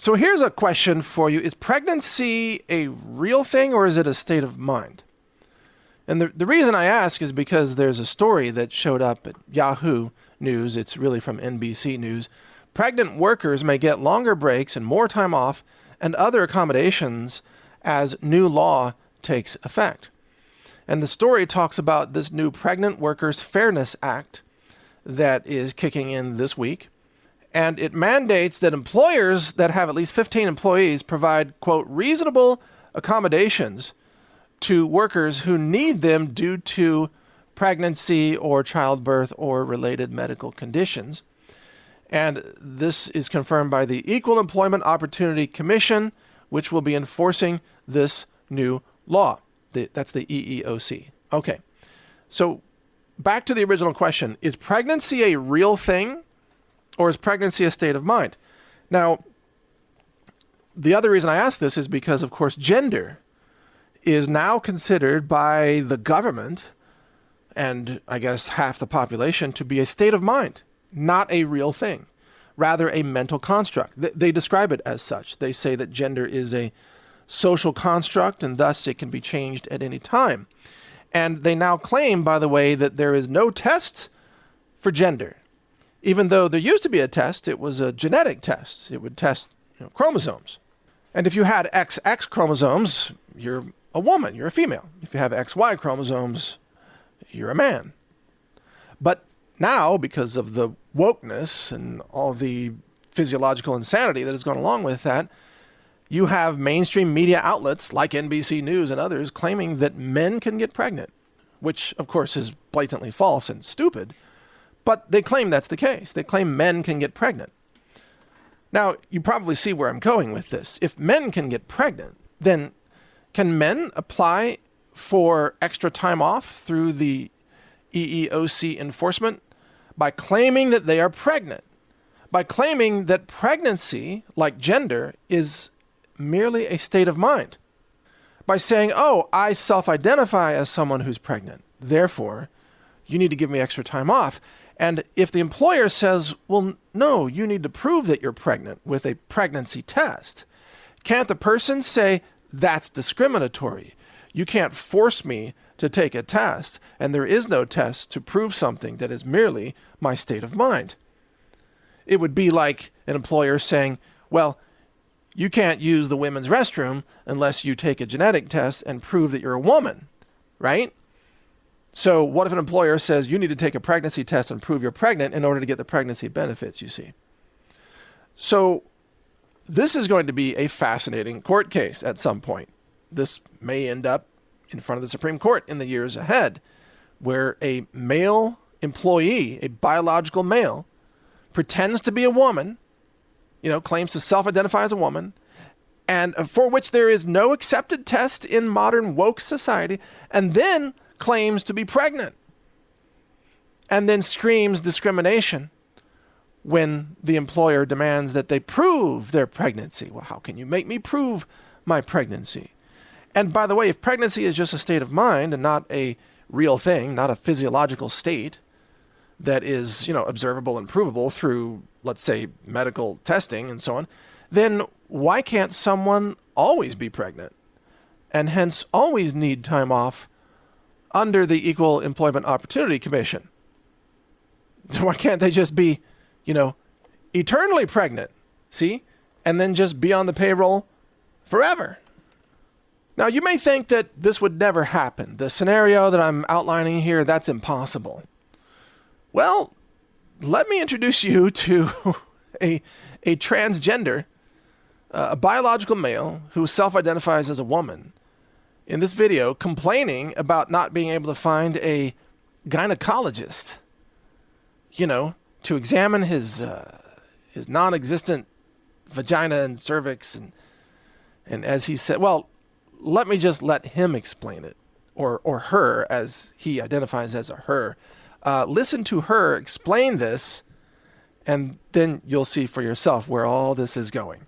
So here's a question for you. Is pregnancy a real thing or is it a state of mind? And the reason I ask is because there's a story that showed up at Yahoo News. It's really from NBC News. Pregnant workers may get longer breaks and more time off and other accommodations as new law takes effect. And the story talks about this new Pregnant Workers Fairness Act that is kicking in this week. And it mandates that employers that have at least 15 employees provide, quote, reasonable accommodations to workers who need them due to pregnancy or childbirth or related medical conditions. And this is confirmed by the Equal Employment Opportunity Commission, which will be enforcing this new law. That's the EEOC. Okay, so back to the original question. Is pregnancy a real thing or is pregnancy a state of mind? Now, the other reason I ask this is because, of course, gender is now considered by the government and I guess half the population to be a state of mind, not a real thing, rather a mental construct. They describe it as such. They say that gender is a social construct and thus it can be changed at any time. And they now claim, by the way, that there is no test for gender. Even though there used to be a test, it was a genetic test. It would test chromosomes. And if you had XX chromosomes, you're a woman, you're a female. If you have XY chromosomes, you're a man. But now, because of the wokeness and all the physiological insanity that has gone along with that, you have mainstream media outlets like NBC News and others claiming that men can get pregnant, which of course is blatantly false and stupid, but they claim that's the case. They claim men can get pregnant. Now, you probably see where I'm going with this. If men can get pregnant, then can men apply for extra time off through the EEOC enforcement by claiming that they are pregnant, by claiming that pregnancy, like gender, is merely a state of mind, by saying, oh, I self-identify as someone who's pregnant, therefore you need to give me extra time off. And if the employer says, well, no, you need to prove that you're pregnant with a pregnancy test, can't the person say, that's discriminatory? You can't force me to take a test, and there is no test to prove something that is merely my state of mind. It would be like an employer saying, well, you can't use the women's restroom unless you take a genetic test and prove that you're a woman, right? So what if an employer says you need to take a pregnancy test and prove you're pregnant in order to get the pregnancy benefits, you see? So this is going to be a fascinating court case at some point. This may end up in front of the Supreme Court in the years ahead, where a male employee, a biological male, pretends to be a woman, claims to self-identify as a woman, and for which there is no accepted test in modern woke society, and then claims to be pregnant, and then screams discrimination when the employer demands that they prove their pregnancy. Well, how can you make me prove my pregnancy? And by the way, if pregnancy is just a state of mind and not a real thing, not a physiological state that is, observable and provable through, let's say, medical testing and so on, then why can't someone always be pregnant and hence always need time off under the Equal Employment Opportunity Commission? Why can't they just be, eternally pregnant, see, and then just be on the payroll forever? Now, you may think that this would never happen. The scenario that I'm outlining here, that's impossible. Well, let me introduce you to a transgender, a biological male who self-identifies as a woman, in this video complaining about not being able to find a gynecologist, to examine his non-existent vagina and cervix. And as he said, well, let me just let him explain it, or her, as he identifies as a her. Listen to her explain this, and then you'll see for yourself where all this is going.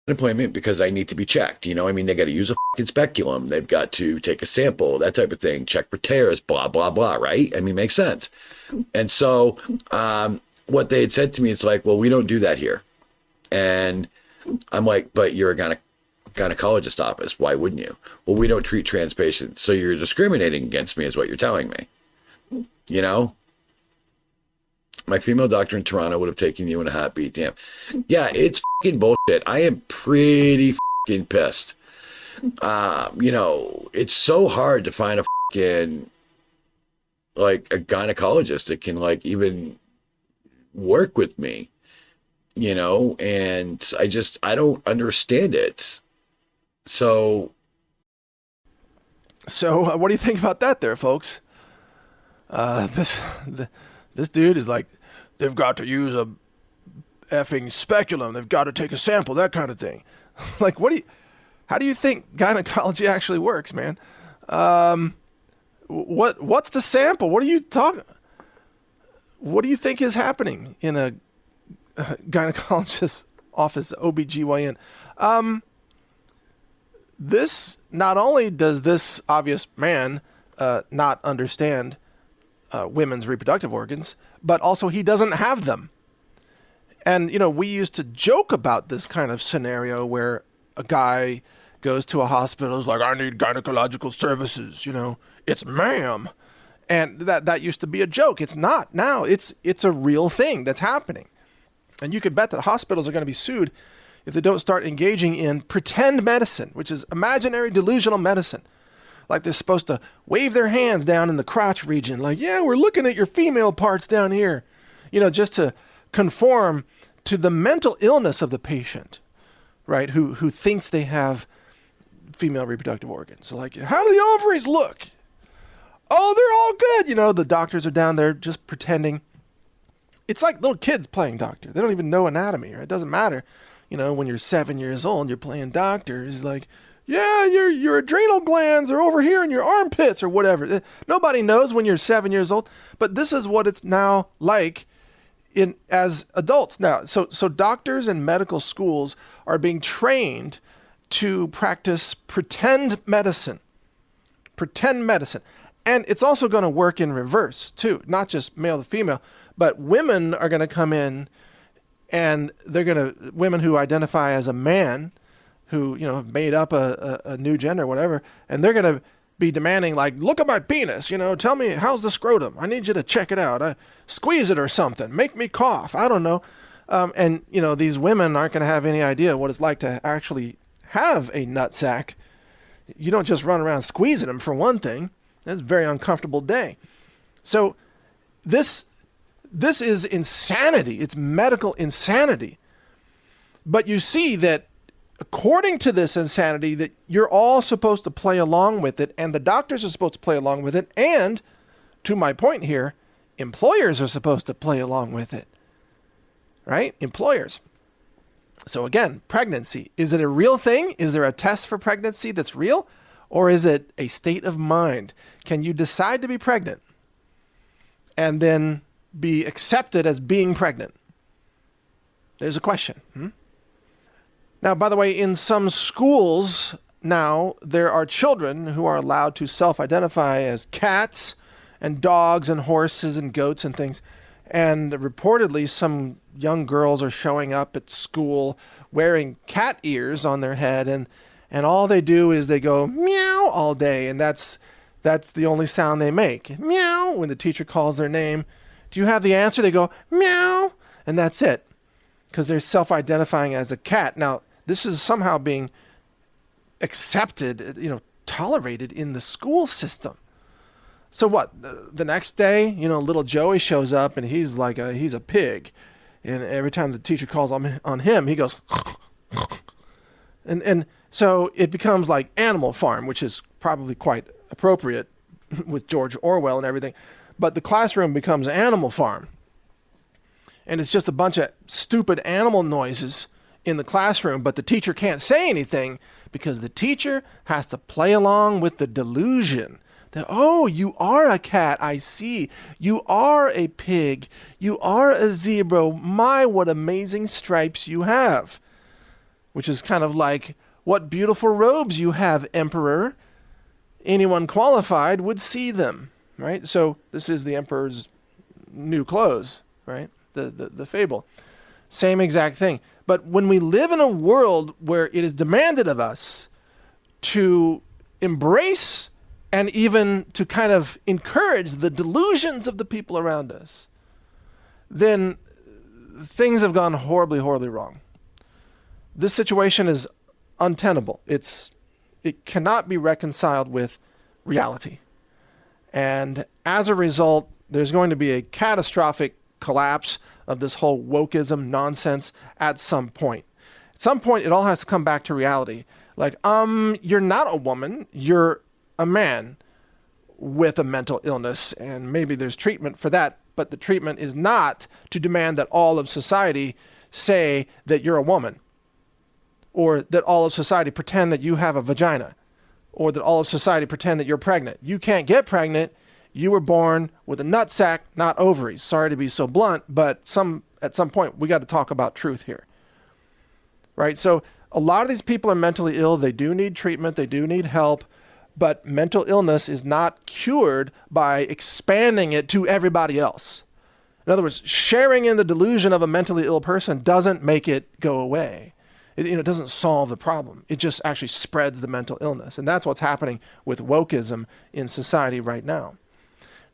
Appointment because I need to be checked. They got to use a fucking speculum. They've got to take a sample, that type of thing, check for tears, blah, blah, blah, right? Makes sense. And so what they had said to me is like, well, we don't do that here. And I'm like, but you're a gynecologist office. Why wouldn't you? Well, we don't treat trans patients. So you're discriminating against me is what you're telling me. You know, my female doctor in Toronto would have taken you in a heartbeat. Damn. Yeah, it's fucking bullshit. I am pretty fucking pissed. You know, it's so hard to find a fucking, like, a gynecologist that can, like, even work with me, you know, and I don't understand it. So what do you think about that there, folks? This dude is like, they've got to use a effing speculum. They've got to take a sample, that kind of thing. Like, how do you think gynecology actually works, man? What's the sample? What do you think is happening in a gynecologist's office, OBGYN? This, not only does this obvious man not understand women's reproductive organs, but also he doesn't have them. And, you know, we used to joke about this kind of scenario where a guy goes to a hospital, is like, I need gynecological services, you know, it's ma'am. And that used to be a joke. It's not now. It's a real thing that's happening. And you could bet that hospitals are going to be sued if they don't start engaging in pretend medicine, which is imaginary delusional medicine. Like they're supposed to wave their hands down in the crotch region, like, yeah, we're looking at your female parts down here, you know, just to conform to the mental illness of the patient, right, who thinks they have female reproductive organs. So like, how do the ovaries look? Oh, they're all good. You know, the doctors are down there just pretending. It's like little kids playing doctor. They don't even know anatomy, right? It doesn't matter. You know, when you're 7 years old, you're playing doctor. It's like, yeah, your adrenal glands are over here in your armpits or whatever. Nobody knows when you're 7 years old. But this is what it's now like as adults now. So doctors and medical schools are being trained to practice pretend medicine. Pretend medicine. And it's also going to work in reverse, too. Not just male to female, but women are going to come in and women who identify as a man, who, you know, have made up a new gender or whatever, and they're going to be demanding, like, look at my penis, you know, tell me, how's the scrotum? I need you to check it out. Squeeze it or something. Make me cough. I don't know. And, you know, these women aren't going to have any idea what it's like to actually have a nutsack. You don't just run around squeezing them, for one thing. That's a very uncomfortable day. So this is insanity. It's medical insanity. But you see that according to this insanity, that you're all supposed to play along with it, and the doctors are supposed to play along with it, and to my point here, employers are supposed to play along with it. Right? Employers. So again, pregnancy. Is it a real thing? Is there a test for pregnancy that's real? Or is it a state of mind? Can you decide to be pregnant and then be accepted as being pregnant? There's a question. Now, by the way, in some schools now, there are children who are allowed to self-identify as cats and dogs and horses and goats and things. And reportedly, some young girls are showing up at school wearing cat ears on their head, and all they do is they go meow all day, and that's the only sound they make. Meow. When the teacher calls their name, do you have the answer? They go meow, and that's it, because they're self-identifying as a cat. Now, this is somehow being accepted, you know, tolerated in the school system. So what? The next day, you know, little Joey shows up, and he's like he's a pig, and every time the teacher calls on him, he goes, and so it becomes like Animal Farm, which is probably quite appropriate with George Orwell and everything. But the classroom becomes Animal Farm. And it's just a bunch of stupid animal noises in the classroom, but the teacher can't say anything because the teacher has to play along with the delusion that, oh, you are a cat, I see. You are a pig. You are a zebra. My, what amazing stripes you have. Which is kind of like, what beautiful robes you have, Emperor. Anyone qualified would see them, right? So this is the Emperor's new clothes, right? The fable. Same exact thing. But when we live in a world where it is demanded of us to embrace and even to kind of encourage the delusions of the people around us, then things have gone horribly, horribly wrong. This situation is untenable. It cannot be reconciled with reality. And as a result, there's going to be a catastrophic collapse of this whole wokeism nonsense at some point. At some point, it all has to come back to reality. Like, you're not a woman, you're a man with a mental illness, and maybe there's treatment for that, but the treatment is not to demand that all of society say that you're a woman, or that all of society pretend that you have a vagina, or that all of society pretend that you're pregnant. You can't get pregnant. You were born with a nutsack, not ovaries. Sorry to be so blunt, but at some point we got to talk about truth here. Right? So a lot of these people are mentally ill. They do need treatment. They do need help. But mental illness is not cured by expanding it to everybody else. In other words, sharing in the delusion of a mentally ill person doesn't make it go away. It doesn't solve the problem. It just actually spreads the mental illness. And that's what's happening with wokeism in society right now.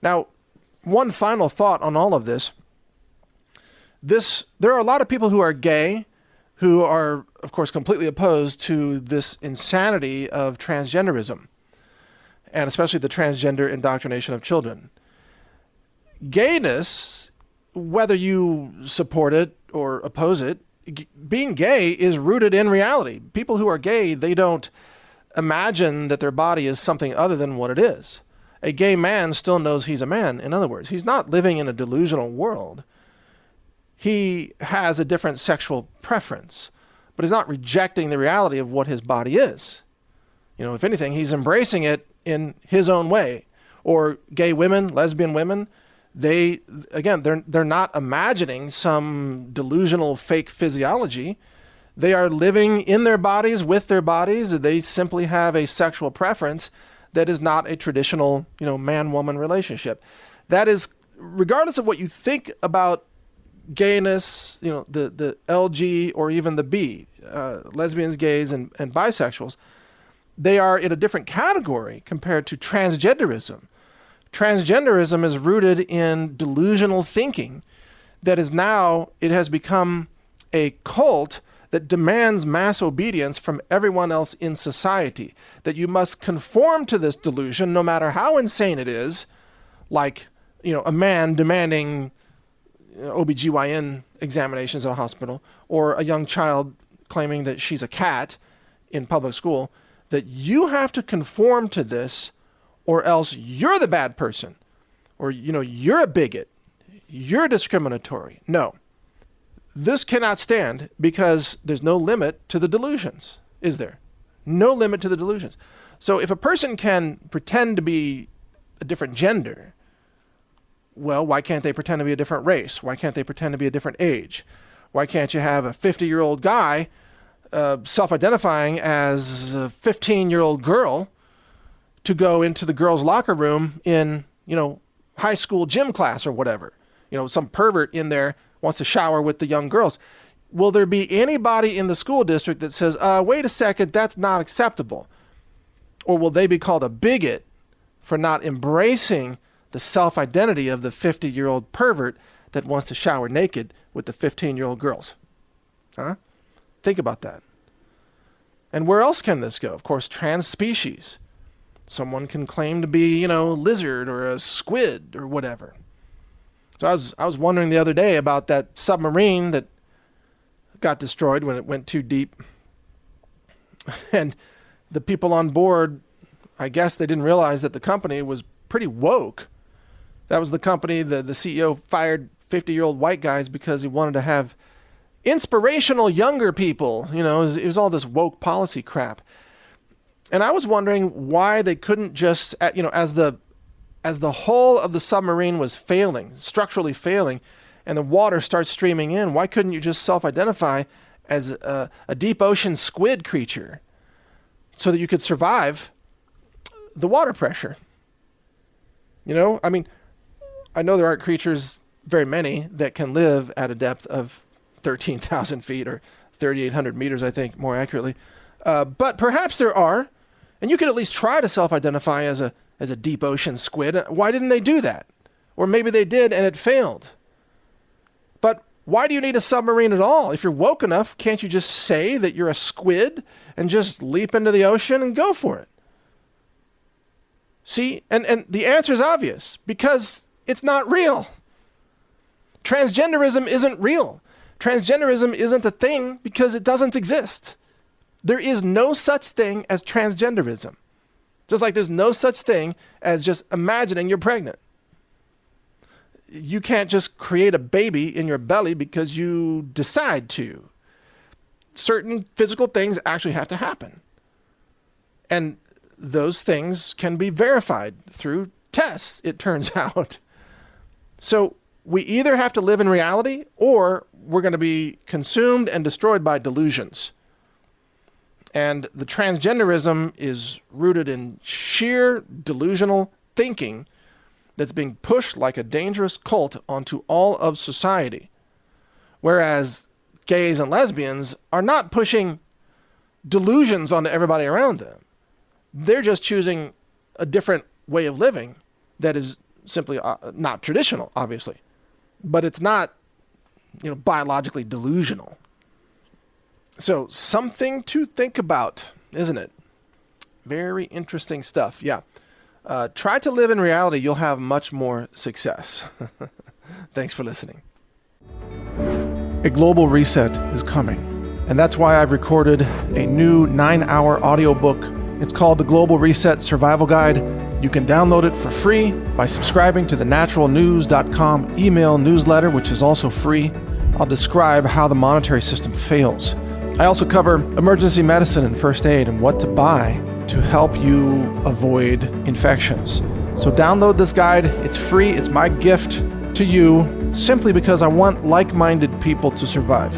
Now, one final thought on all of this. There are a lot of people who are gay who are, of course, completely opposed to this insanity of transgenderism, and especially the transgender indoctrination of children. Gayness, whether you support it or oppose it, being gay is rooted in reality. People who are gay, they don't imagine that their body is something other than what it is. A gay man still knows he's a man. In other words, he's not living in a delusional world. He has a different sexual preference, but he's not rejecting the reality of what his body is. If anything, he's embracing it in his own way. Or gay women, lesbian women, they're not imagining some delusional fake physiology. They are living in their bodies with their bodies. They simply have a sexual preference that is not a traditional, man-woman relationship. That is, regardless of what you think about gayness, the LG or even the B, lesbians, gays, and bisexuals, they are in a different category compared to transgenderism. Transgenderism is rooted in delusional thinking that is now, it has become a cult that demands mass obedience from everyone else in society, that you must conform to this delusion no matter how insane it is, like, a man demanding OBGYN examinations at a hospital, or a young child claiming that she's a cat in public school, that you have to conform to this or else you're the bad person, or, you're a bigot, you're discriminatory. No. This cannot stand because there's no limit to the delusions, is there? No limit to the delusions. So if a person can pretend to be a different gender, well, why can't they pretend to be a different race? Why can't they pretend to be a different age? Why can't you have a 50-year-old guy self-identifying as a 15-year-old girl to go into the girls' locker room in, high school gym class or whatever? Some pervert in there wants to shower with the young girls. Will there be anybody in the school district that says, wait a second, that's not acceptable? Or will they be called a bigot for not embracing the self-identity of the 50-year-old pervert that wants to shower naked with the 15-year-old girls? Huh? Think about that. And where else can this go? Of course, trans species. Someone can claim to be, a lizard or a squid or whatever. So I was wondering the other day about that submarine that got destroyed when it went too deep. And the people on board, I guess they didn't realize that the company was pretty woke. That was the company, the CEO fired 50-year-old white guys because he wanted to have inspirational younger people. It was all this woke policy crap. And I was wondering why they couldn't just, as the hull of the submarine was failing, structurally failing, and the water starts streaming in, why couldn't you just self-identify as a deep ocean squid creature so that you could survive the water pressure? I know there aren't creatures, very many, that can live at a depth of 13,000 feet or 3,800 meters, I think, more accurately. But perhaps there are, and you could at least try to self-identify as a deep ocean squid. Why didn't they do that? Or maybe they did and it failed. But why do you need a submarine at all? If you're woke enough, can't you just say that you're a squid and just leap into the ocean and go for it? See, and the answer is obvious, because it's not real. Transgenderism isn't real. Transgenderism isn't a thing because it doesn't exist. There is no such thing as transgenderism. Just like there's no such thing as just imagining you're pregnant. You can't just create a baby in your belly because you decide to. Certain physical things actually have to happen. And those things can be verified through tests, it turns out. So we either have to live in reality or we're going to be consumed and destroyed by delusions. And the transgenderism is rooted in sheer delusional thinking that's being pushed like a dangerous cult onto all of society. Whereas gays and lesbians are not pushing delusions onto everybody around them. They're just choosing a different way of living that is simply not traditional, obviously. But it's not, biologically delusional. So something to think about, isn't it? Very interesting stuff. Yeah. Try to live in reality. You'll have much more success. Thanks for listening. A global reset is coming. And that's why I've recorded a new 9-hour audiobook. It's called The Global Reset Survival Guide. You can download it for free by subscribing to the naturalnews.com email newsletter, which is also free. I'll describe how the monetary system fails. I also cover emergency medicine and first aid and what to buy to help you avoid infections. So download this guide. It's free. It's my gift to you simply because I want like-minded people to survive.